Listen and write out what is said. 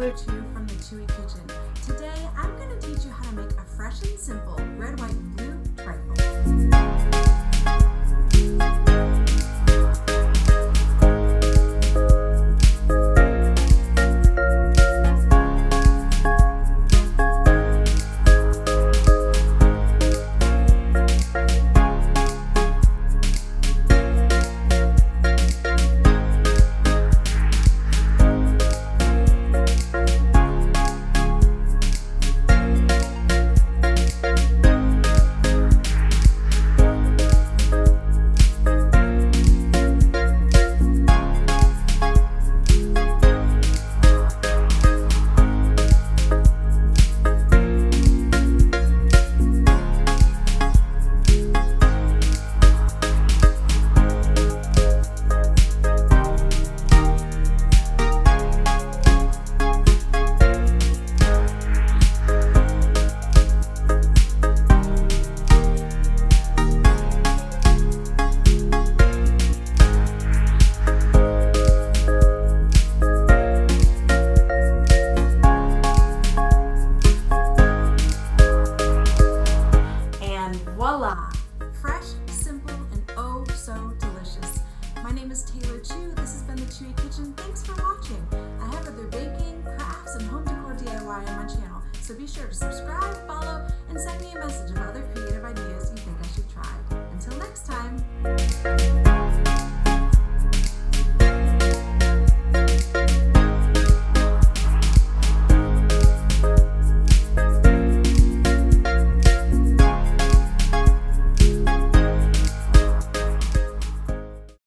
Taylor Chu from the Chewy Kitchen. Today I'm going to teach you how to make a fresh and simple red, white, and blue trifle. Voila! Fresh, simple, and oh so delicious. My name is Taylor Chu. This has been the Chewy Kitchen. Thanks for watching. I have other baking, crafts, and home decor DIY on my channel, so be sure to subscribe, follow, and send me a message of other creative ideas.